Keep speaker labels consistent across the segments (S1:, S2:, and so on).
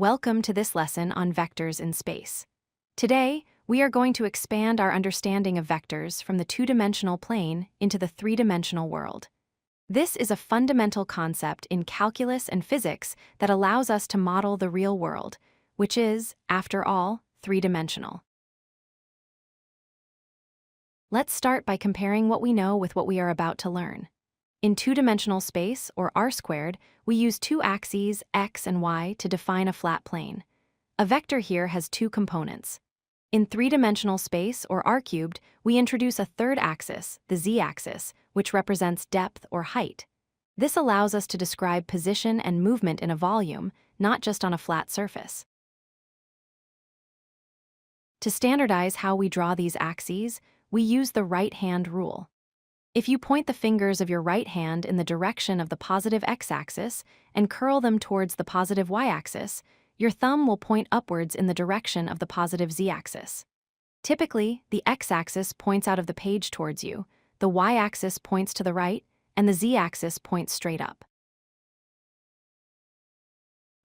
S1: Welcome to this lesson on vectors in space. Today, we are going to expand our understanding of vectors from the two-dimensional plane into the three-dimensional world. This is a fundamental concept in calculus and physics that allows us to model the real world, which is, after all, three-dimensional. Let's start by comparing what we know with what we are about to learn. In two-dimensional space, or r², we use two axes, x and y, to define a flat plane. A vector here has two components. In three-dimensional space, or r³, we introduce a third axis, the z-axis, which represents depth or height. This allows us to describe position and movement in a volume, not just on a flat surface. To standardize how we draw these axes, we use the right-hand rule. If you point the fingers of your right hand in the direction of the positive x-axis and curl them towards the positive y-axis, your thumb will point upwards in the direction of the positive z-axis. Typically, the x-axis points out of the page towards you, the y-axis points to the right, and the z-axis points straight up.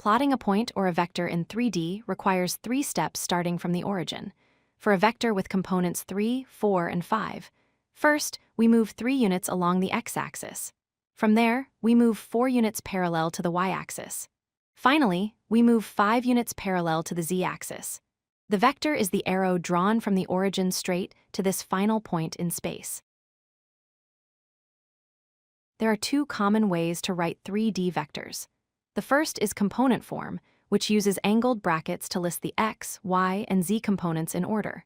S1: Plotting a point or a vector in 3D requires 3 steps starting from the origin. For a vector with components 3, 4, and 5, first, we move 3 units along the x-axis. From there, we move 4 units parallel to the y-axis. Finally, we move 5 units parallel to the z-axis. The vector is the arrow drawn from the origin straight to this final point in space. There are 2 common ways to write 3D vectors. The first is component form, which uses angled brackets to list the x, y, and z components in order.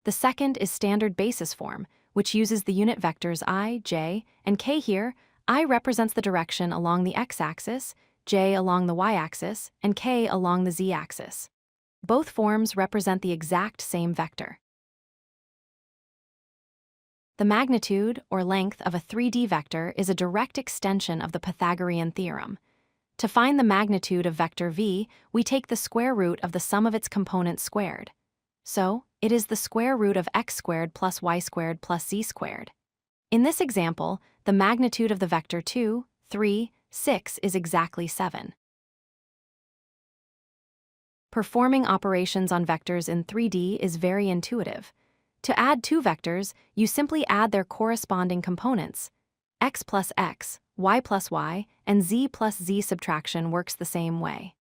S1: The second is standard basis form, which uses the unit vectors I, j, and k here. I represents the direction along the x-axis, j along the y-axis, and k along the z-axis. Both forms represent the exact same vector. The magnitude, or length, of a 3D vector is a direct extension of the Pythagorean theorem. To find the magnitude of vector v, we take the square root of the sum of its components squared. So, it is the square root of x² plus y² plus z². In this example, the magnitude of the vector 2, 3, 6 is exactly 7. Performing operations on vectors in 3D is very intuitive. To add 2 vectors, you simply add their corresponding components. X plus x, y plus y, and z plus z subtraction works the same way.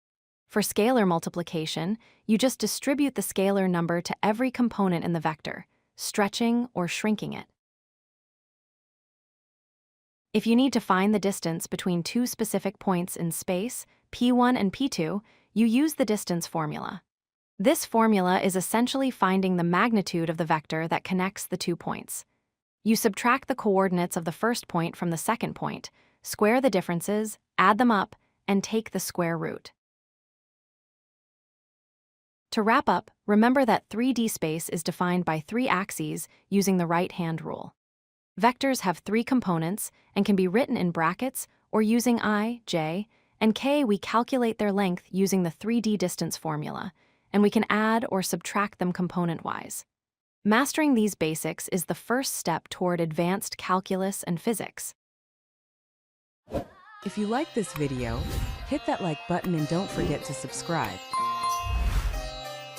S1: For scalar multiplication, you just distribute the scalar number to every component in the vector, stretching or shrinking it. If you need to find the distance between 2 specific points in space, p1 and p2, you use the distance formula. This formula is essentially finding the magnitude of the vector that connects the 2 points. You subtract the coordinates of the first point from the second point, square the differences, add them up, and take the square root. To wrap up, remember that 3D space is defined by 3 axes using the right-hand rule. Vectors have 3 components and can be written in brackets or using I, j, and k. We calculate their length using the 3D distance formula, and we can add or subtract them component-wise. Mastering these basics is the first step toward advanced calculus and physics.
S2: If you like this video, hit that like button and don't forget to subscribe.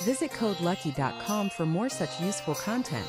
S2: Visit codelucky.com for more such useful content.